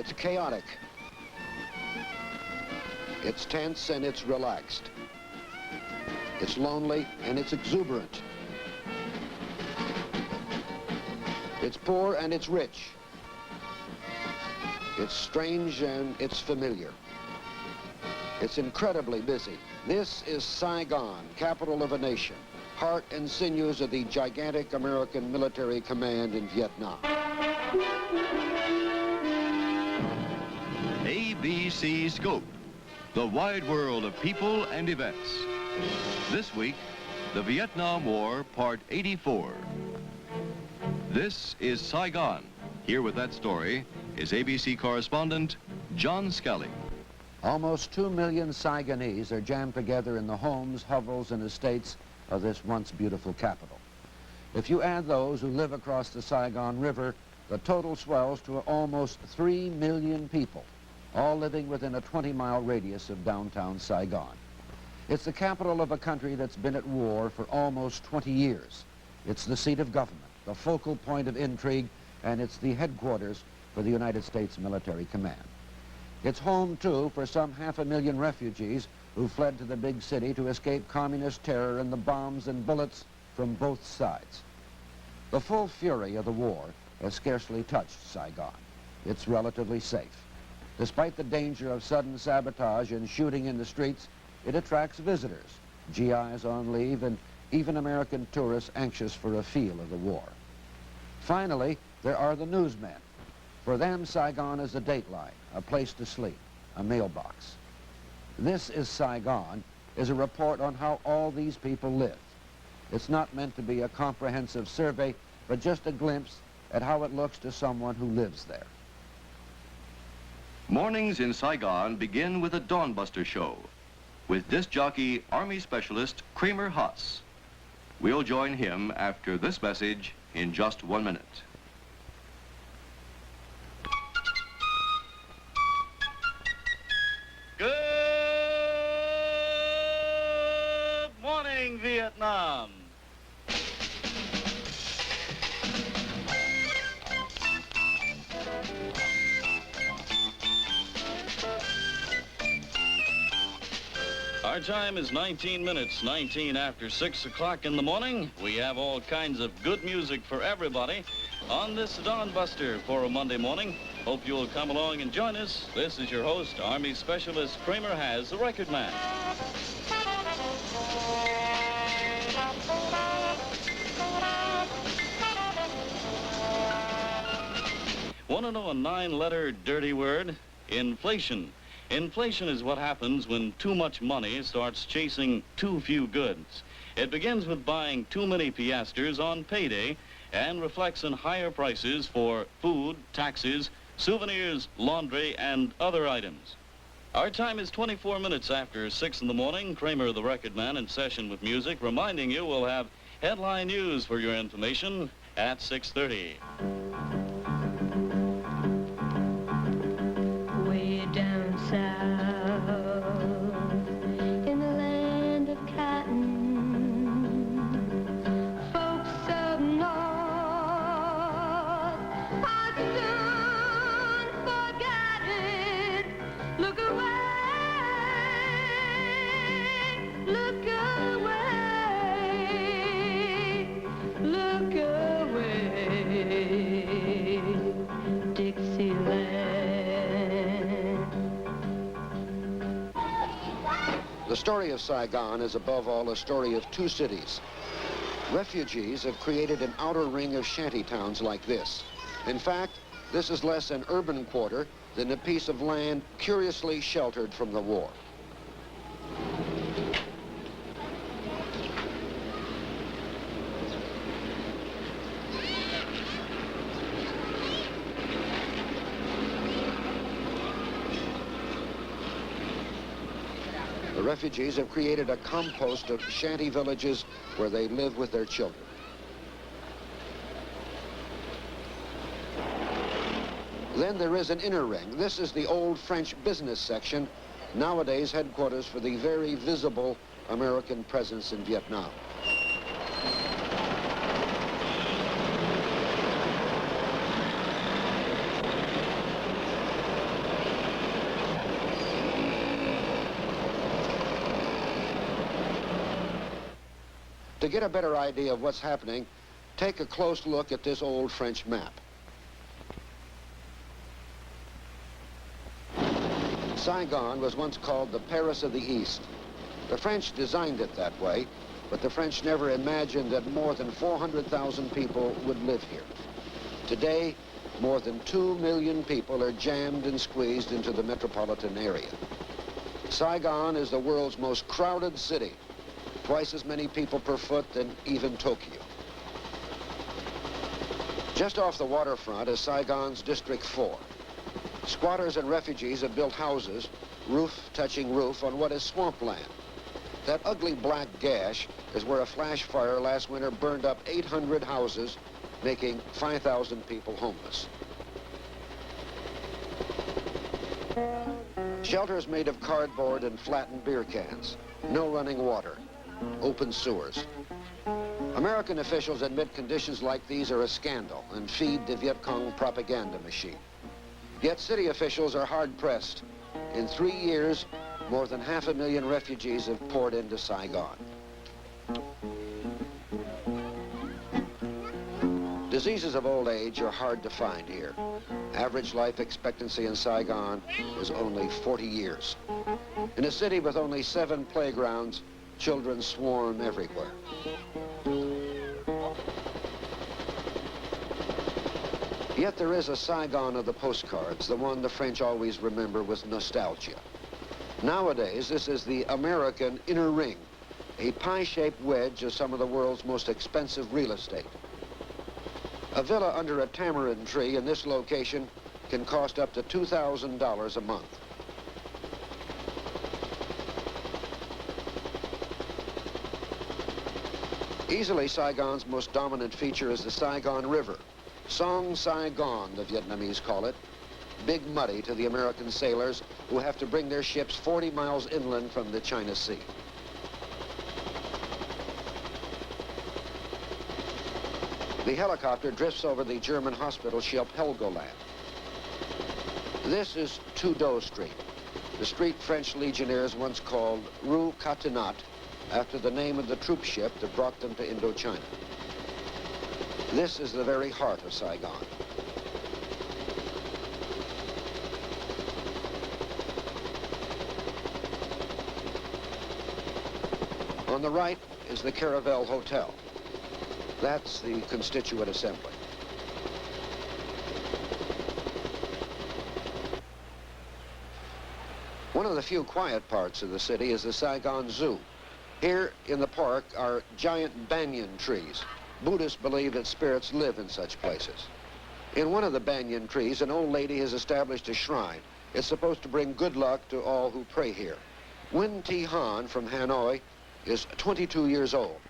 It's chaotic. It's tense and it's relaxed. It's lonely and it's exuberant. It's poor and it's rich. It's strange and it's familiar. It's incredibly busy. This is Saigon, capital of a nation, heart and sinews of the gigantic American military command in Vietnam. ABC Scope, the wide world of people and events. This week, the Vietnam War, Part 84. This is Saigon. Here with that story is ABC correspondent John Scully. Almost 2 million Saigonese are jammed together in the homes, hovels, and estates of this once beautiful capital. If you add those who live across the Saigon River, the total swells to almost 3 million people, all living within a 20-mile radius of downtown Saigon. It's the capital of a country that's been at war for almost 20 years. It's the seat of government, the focal point of intrigue, and it's the headquarters for the United States Military Command. It's home, too, for some 500,000 refugees who fled to the big city to escape communist terror and the bombs and bullets from both sides. The full fury of the war has scarcely touched Saigon. It's relatively safe. Despite the danger of sudden sabotage and shooting in the streets, it attracts visitors, GIs on leave, and even American tourists anxious for a feel of the war. Finally, there are the newsmen. For them, Saigon is a dateline, a place to sleep, a mailbox. This is Saigon is a report on how all these people live. It's not meant to be a comprehensive survey, but just a glimpse at how it looks to someone who lives there. Mornings in Saigon begin with a Dawnbuster show with disc jockey, Army Specialist Kramer Haas. We'll join him after this message in just 1 minute. Good morning, Vietnam. Our time is 19 minutes, 19 after 6 o'clock in the morning. We have all kinds of good music for everybody on this Dawnbuster for a Monday morning. Hope you'll come along and join us. This is your host, Army Specialist Kramer Haas, the record man. Want to know a 9-letter dirty word? Inflation. Inflation is what happens when too much money starts chasing too few goods. It begins with buying too many piastres on payday and reflects in higher prices for food, taxes, souvenirs, laundry, and other items. Our time is 24 minutes after 6 in the morning. Kramer, the record man, in session with music, reminding you we'll have headline news for your information at 6:30. Way down south in the land of cotton, folks up north are soon forgotten. Look away, look away, look away, Dixieland. The story of Saigon is above all a story of two cities. Refugees have created an outer ring of shanty towns like this. In fact, this is less an urban quarter than a piece of land curiously sheltered from the war. The refugees have created a compost of shanty villages where they live with their children. Then there is an inner ring. This is the old French business section, nowadays headquarters for the very visible American presence in Vietnam. To get a better idea of what's happening, take a close look at this old French map. Saigon was once called the Paris of the East. The French designed it that way, but the French never imagined that more than 400,000 people would live here. Today, more than 2 million people are jammed and squeezed into the metropolitan area. Saigon is the world's most crowded city, twice as many people per foot than even Tokyo. Just off the waterfront is Saigon's District 4. Squatters and refugees have built houses, roof touching roof, on what is swampland. That ugly black gash is where a flash fire last winter burned up 800 houses, making 5,000 people homeless. Shelters made of cardboard and flattened beer cans. No running water. Open sewers. American officials admit conditions like these are a scandal and feed the Viet Cong propaganda machine. Yet city officials are hard-pressed. In 3 years, more than 500,000 refugees have poured into Saigon. Diseases of old age are hard to find here. Average life expectancy in Saigon is only 40 years. In a city with only 7 playgrounds, children swarm everywhere. Yet there is a Saigon of the postcards, the one the French always remember with nostalgia. Nowadays, this is the American inner ring, a pie-shaped wedge of some of the world's most expensive real estate. A villa under a tamarind tree in this location can cost up to $2,000 a month. Easily, Saigon's most dominant feature is the Saigon River. Song Saigon, the Vietnamese call it. Big Muddy to the American sailors who have to bring their ships 40 miles inland from the China Sea. The helicopter drifts over the German hospital ship Helgoland. This is Trudeau Street, the street French legionnaires once called Rue Catinat, after the name of the troop ship that brought them to Indochina. This is the very heart of Saigon. On the right is the Caravel Hotel. That's the Constituent Assembly. One of the few quiet parts of the city is the Saigon Zoo. Here in the park are giant banyan trees. Buddhists believe that spirits live in such places. In one of the banyan trees, an old lady has established a shrine. It's supposed to bring good luck to all who pray here. Win Thi Han from Hanoi is 22 years old.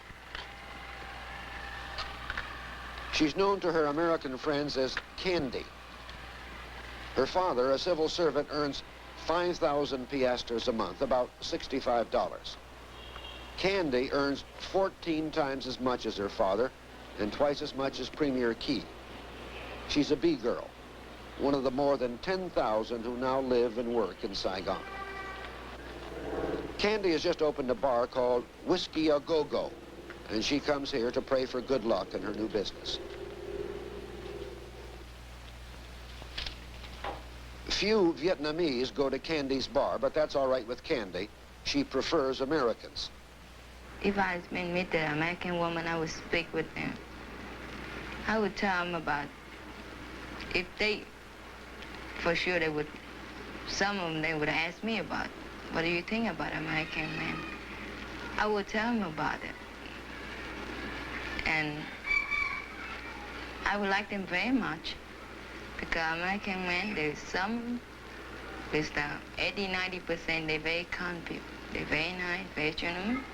She's known to her American friends as Candy. Her father, a civil servant, earns 5,000 piastres a month, about $65. Candy earns 14 times as much as her father and twice as much as Premier Key. She's a B-girl, one of the more than 10,000 who now live and work in Saigon. Candy has just opened a bar called Whiskey A Go-Go, and she comes here to pray for good luck in her new business. Few Vietnamese go to Candy's bar, but that's all right with Candy. She prefers Americans. If I meet the American woman, I would speak with them. I would tell them about, if they, for sure they would, some of them they would ask me about, what do you think about American men? I would tell them about it. And I would like them very much, because American men, there's some, with the 80-90%, they're very kind people. They're very nice, very gentlemen.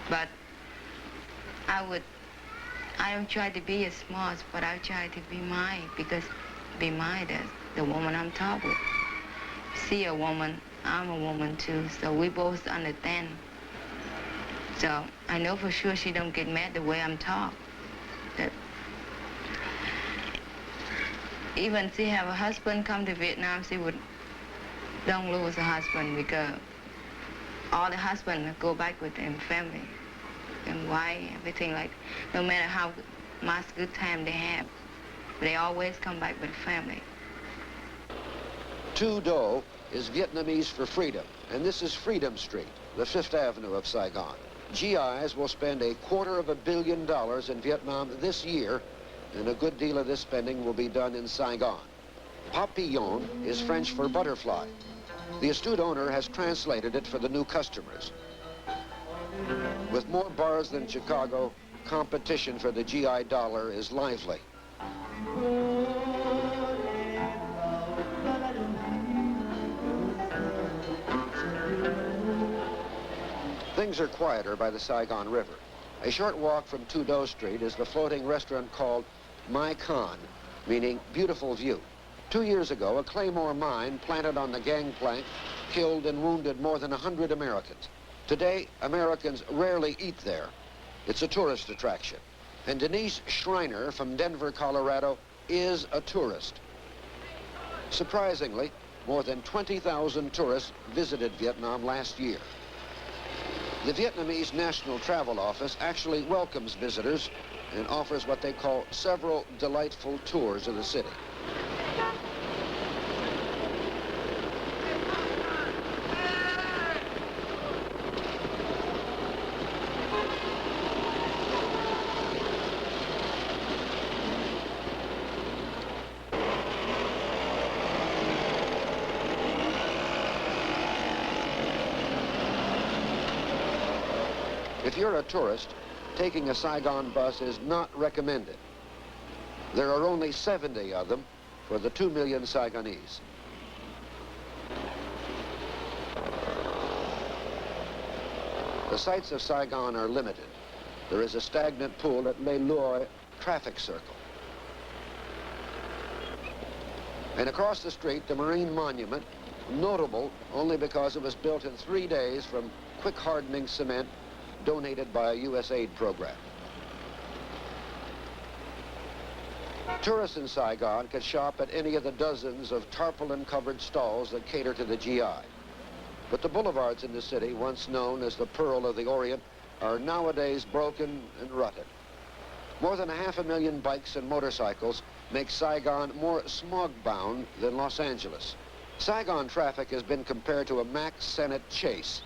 But I don't try to be as smart, but I try to be mine, because be mine as the woman I'm talking with. See a woman, I'm a woman too, so we both understand. So I know for sure she don't get mad the way I'm talking. That even she have a husband come to Vietnam, she would don't lose a husband, because all the husbands go back with their family. and white, everything like, no matter how much good time they have, they always come back with family. Tu Do is Vietnamese for freedom, and this is Freedom Street, the 5th Avenue of Saigon. GIs will spend $250 million in Vietnam this year, and a good deal of this spending will be done in Saigon. Papillon is French for butterfly. The astute owner has translated it for the new customers. With more bars than Chicago, competition for the GI dollar is lively. Things are quieter by the Saigon River. A short walk from Tu Do Street is the floating restaurant called My Con, meaning beautiful view. 2 years ago, a Claymore mine planted on the gangplank killed and wounded more than 100 Americans. Today, Americans rarely eat there. It's a tourist attraction. And Denise Schreiner from Denver, Colorado, is a tourist. Surprisingly, more than 20,000 tourists visited Vietnam last year. The Vietnamese National Travel Office actually welcomes visitors and offers what they call several delightful tours of the city. If you're a tourist, taking a Saigon bus is not recommended. There are only 70 of them for the 2 million Saigonese. The sights of Saigon are limited. There is a stagnant pool at Le Loi traffic circle. And across the street, the Marine Monument, notable only because it was built in 3 days from quick hardening cement donated by a U.S. aid program. Tourists in Saigon can shop at any of the dozens of tarpaulin-covered stalls that cater to the GI. But the boulevards in the city, once known as the Pearl of the Orient, are nowadays broken and rutted. More than 500,000 bikes and motorcycles make Saigon more smog-bound than Los Angeles. Saigon traffic has been compared to a Mack Sennett chase.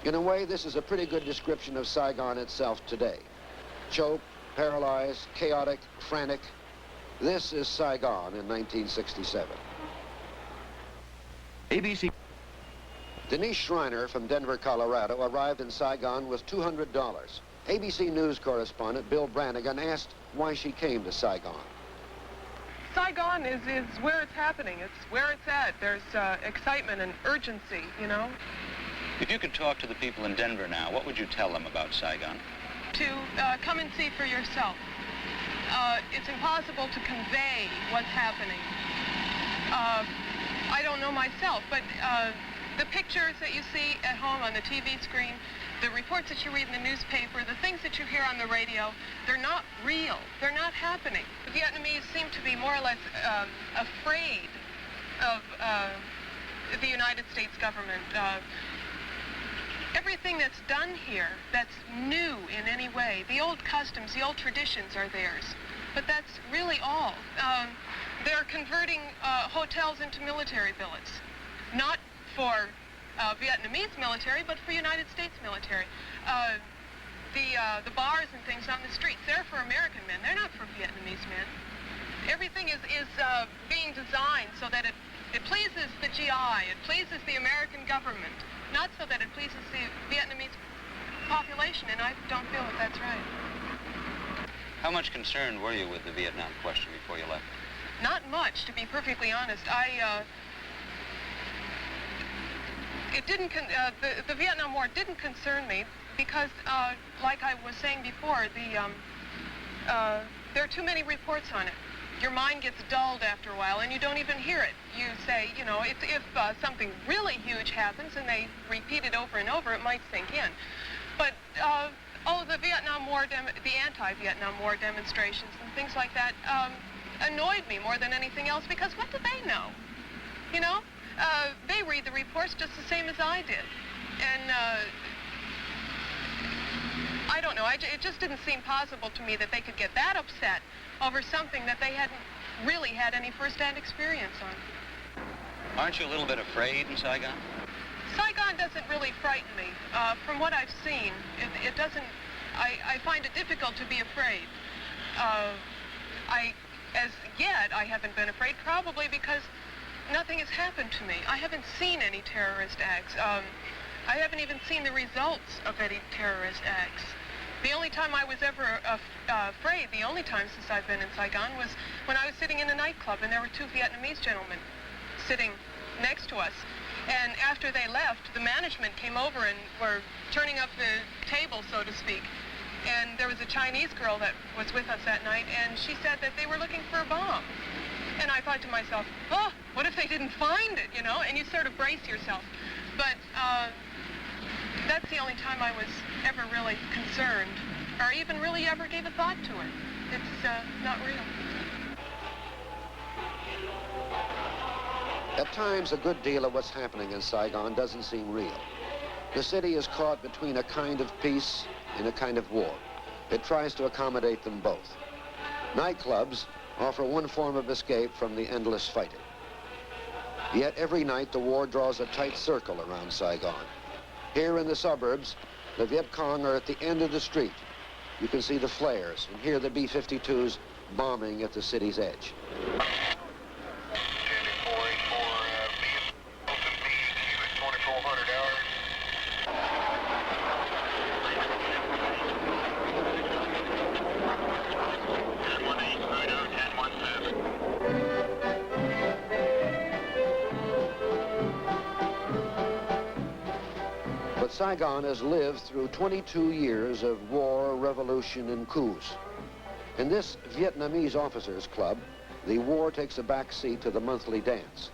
In a way, this is a pretty good description of Saigon itself today. Choked, paralyzed, chaotic, frantic. This is Saigon in 1967. ABC. Denise Schreiner from Denver, Colorado, arrived in Saigon with $200. ABC News correspondent Bill Brannigan asked why she came to Saigon. Saigon is where it's happening. It's where it's at. There's excitement and urgency, you know. If you could talk to the people in Denver now, what would you tell them about Saigon? To come and see for yourself. It's impossible to convey what's happening. I don't know myself, but the pictures that you see at home on the TV screen, the reports that you read in the newspaper, the things that you hear on the radio, they're not real. They're not happening. The Vietnamese seem to be more or less afraid of the United States government. Everything that's done here that's new in any way, the old customs, the old traditions are theirs. But that's really all. They're converting hotels into military billets. Not for Vietnamese military, but for United States military. The bars and things on the streets, they're for American men. They're not for Vietnamese men. Everything is being designed so that it pleases the GI, it pleases the American government, not so that it pleases the Vietnamese population, and I don't feel that that's right. How much concerned were you with the Vietnam question before you left? Not much, to be perfectly honest. The Vietnam War didn't concern me because, like I was saying before, there are too many reports on it. Your mind gets dulled after a while, and you don't even hear it. You say, you know, if something really huge happens and they repeat it over and over, it might sink in. But, the Vietnam War, the anti-Vietnam War demonstrations and things like that annoyed me more than anything else, because what do they know? You know? They read the reports just the same as I did. And I don't know. It just didn't seem possible to me that they could get that upset over something that they hadn't really had any first-hand experience on. Aren't you a little bit afraid in Saigon? Saigon doesn't really frighten me. From what I've seen, it doesn't, I find it difficult to be afraid. As yet, I haven't been afraid, probably because nothing has happened to me. I haven't seen any terrorist acts. I haven't even seen the results of any terrorist acts. The only time I was ever afraid, the only time since I've been in Saigon, was when I was sitting in a nightclub and there were two Vietnamese gentlemen sitting next to us. And after they left, the management came over and were turning up the table, so to speak. And there was a Chinese girl that was with us that night, and she said that they were looking for a bomb. And I thought to myself, oh, what if they didn't find it, you know? And you sort of brace yourself. But that's the only time I was ever really concerned, or even really ever gave a thought to it. It's not real. At times, a good deal of what's happening in Saigon doesn't seem real. The city is caught between a kind of peace and a kind of war. It tries to accommodate them both. Nightclubs offer one form of escape from the endless fighting. Yet every night the war draws a tight circle around Saigon. Here in the suburbs, the Viet Cong are at the end of the street. You can see the flares and hear the B-52s bombing at the city's edge. But Saigon has lived through 22 years of war, revolution, and coups. In this Vietnamese officers' club, the war takes a back seat to the monthly dance.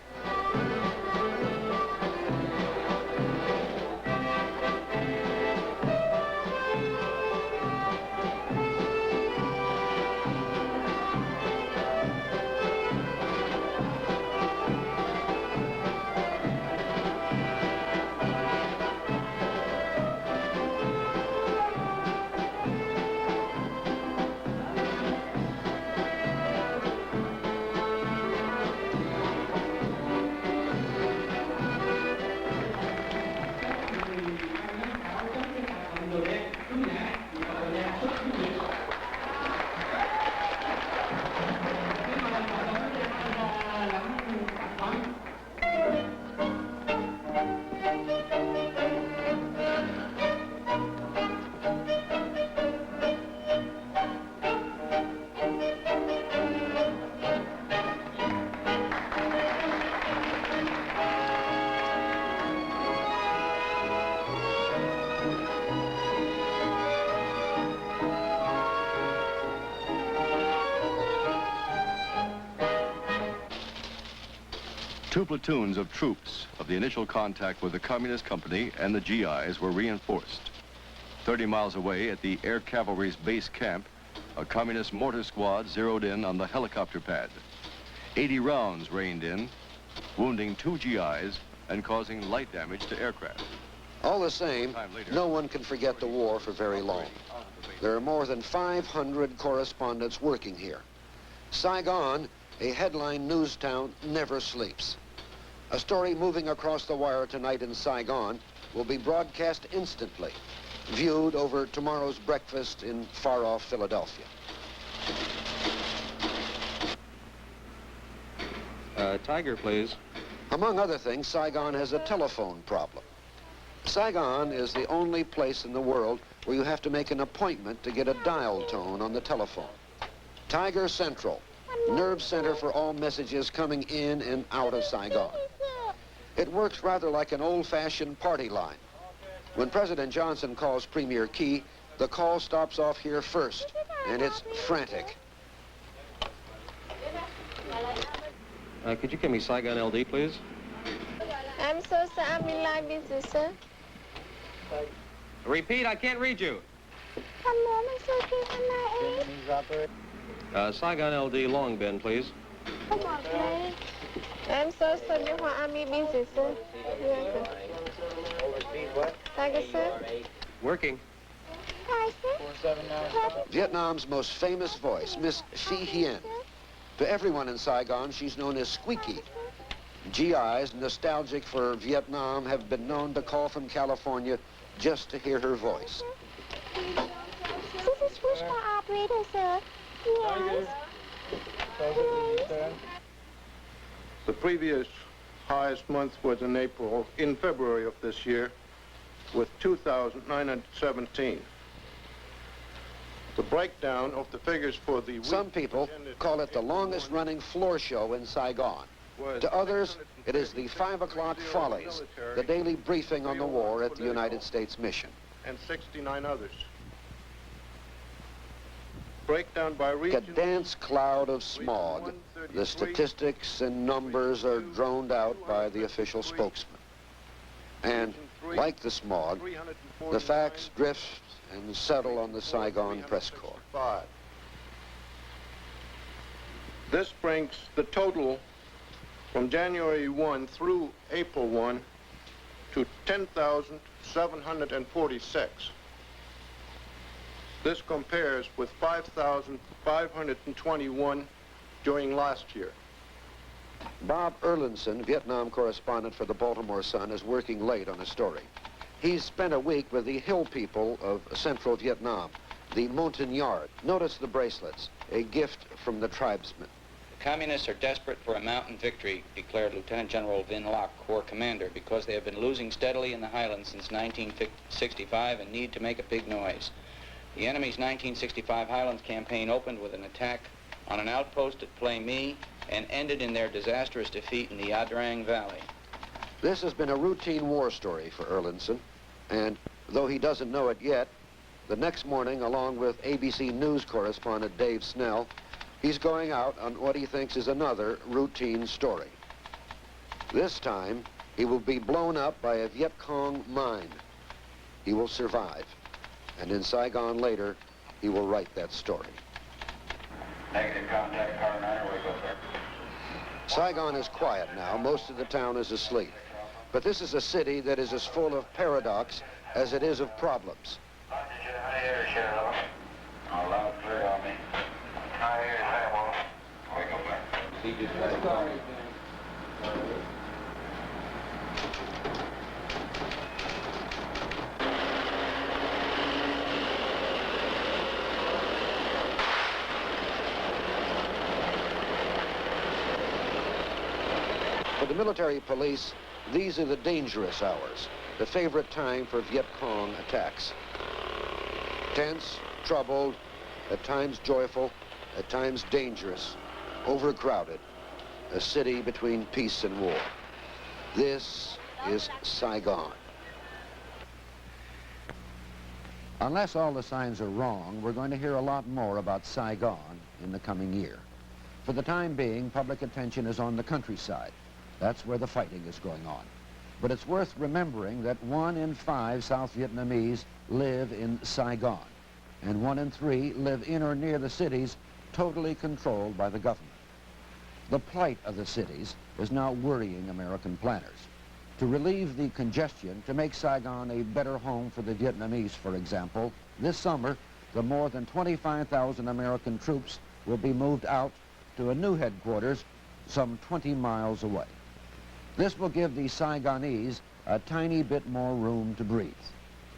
Two platoons of troops of the initial contact with the Communist Company and the GIs were reinforced. 30 miles away at the Air Cavalry's base camp, a Communist mortar squad zeroed in on the helicopter pad. 80 rounds rained in, wounding 2 GIs and causing light damage to aircraft. All the same, no one can forget the war for very long. There are more than 500 correspondents working here. Saigon, a headline news town, never sleeps. A story moving across the wire tonight in Saigon will be broadcast instantly, viewed over tomorrow's breakfast in far-off Philadelphia. Tiger, please. Among other things, Saigon has a telephone problem. Saigon is the only place in the world where you have to make an appointment to get a dial tone on the telephone. Tiger Central, nerve center for all messages coming in and out of Saigon. It works rather like an old-fashioned party line. When President Johnson calls Premier Key, the call stops off here first, and it's frantic. Could you give me Saigon LD, please? I'm so sorry, I'm in line busy, sir. Repeat, I can't read you. Come on, I'm so good, Saigon LD, Long Bend, please. Come on, please. I'm so sorry, I'm busy, sir. Yes, sir. Tiger, sir. Working. Vietnam's most famous voice, Miss Phi Hien. To everyone in Saigon, she's known as Squeaky. GIs, nostalgic for Vietnam, have been known to call from California just to hear her voice. This is push for operator, sir. Yes. The previous highest month was in February of this year, with 2,917. The breakdown of the figures for the week... Some people call it the longest running floor show in Saigon. To others, it is the 5 o'clock Follies, the daily briefing on the war at the United States Mission. And 69 others. Breakdown by region... A dense cloud of smog. The statistics and numbers are droned out by the official spokesman. And like the smog, the facts drift and settle on the Saigon press corps. This brings the total from January 1 through April 1 to 10,746. This compares with 5,521 during last year. Bob Erlandson, Vietnam correspondent for the Baltimore Sun, is working late on a story. He's spent a week with the hill people of central Vietnam, the Montagnard. Notice the bracelets, a gift from the tribesmen. The Communists are desperate for a mountain victory, declared Lieutenant General Vin Loc, Corps Commander, because they have been losing steadily in the highlands since 1965 and need to make a big noise. The enemy's 1965 Highlands campaign opened with an attack on an outpost at Play Me and ended in their disastrous defeat in the Yadrang Valley. This has been a routine war story for Erlandson, and though he doesn't know it yet, the next morning, along with ABC News correspondent Dave Snell, he's going out on what he thinks is another routine story. This time, he will be blown up by a Viet Cong mine. He will survive, and in Saigon later, he will write that story. Negative contact, car 9, wake up there. Saigon is quiet now. Most of the town is asleep. But this is a city that is as full of paradox as it is of problems. Oxygen, high air, Sheriff. All loud, clear on me. High air, Samuel. Wake up there. See, just For the military police, these are the dangerous hours, the favorite time for Viet Cong attacks. Tense, troubled, at times joyful, at times dangerous, overcrowded, a city between peace and war. This is Saigon. Unless all the signs are wrong, we're going to hear a lot more about Saigon in the coming year. For the time being, public attention is on the countryside. That's where the fighting is going on. But it's worth remembering that 1 in 5 South Vietnamese live in Saigon, and 1 in 3 live in or near the cities totally controlled by the government. The plight of the cities is now worrying American planners. To relieve the congestion, to make Saigon a better home for the Vietnamese, for example, this summer, the more than 25,000 American troops will be moved out to a new headquarters some 20 miles away. This will give the Saigonese a tiny bit more room to breathe.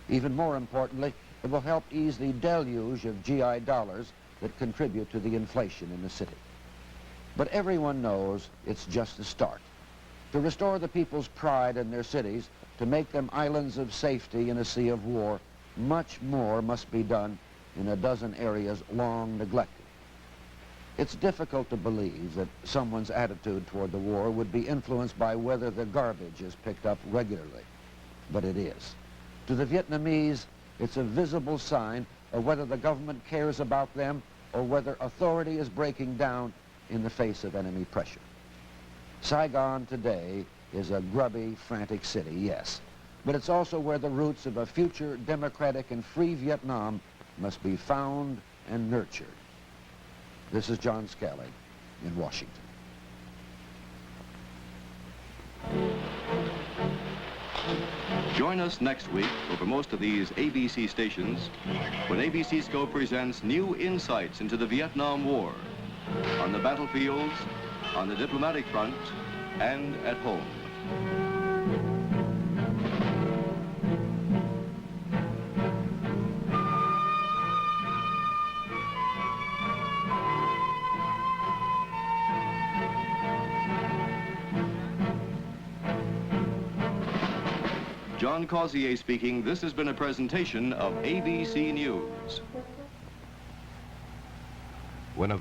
Even more importantly, it will help ease the deluge of GI dollars that contribute to the inflation in the city. But everyone knows it's just a start. To restore the people's pride in their cities, to make them islands of safety in a sea of war, much more must be done in a dozen areas long neglected. It's difficult to believe that someone's attitude toward the war would be influenced by whether the garbage is picked up regularly, but it is. To the Vietnamese, it's a visible sign of whether the government cares about them or whether authority is breaking down in the face of enemy pressure. Saigon today is a grubby, frantic city, yes, but it's also where the roots of a future democratic and free Vietnam must be found and nurtured. This is John Scally in Washington. Join us next week over most of these ABC stations when ABC Scope presents new insights into the Vietnam War, on the battlefields, on the diplomatic front, and at home. John Causier speaking. This has been a presentation of ABC News. When a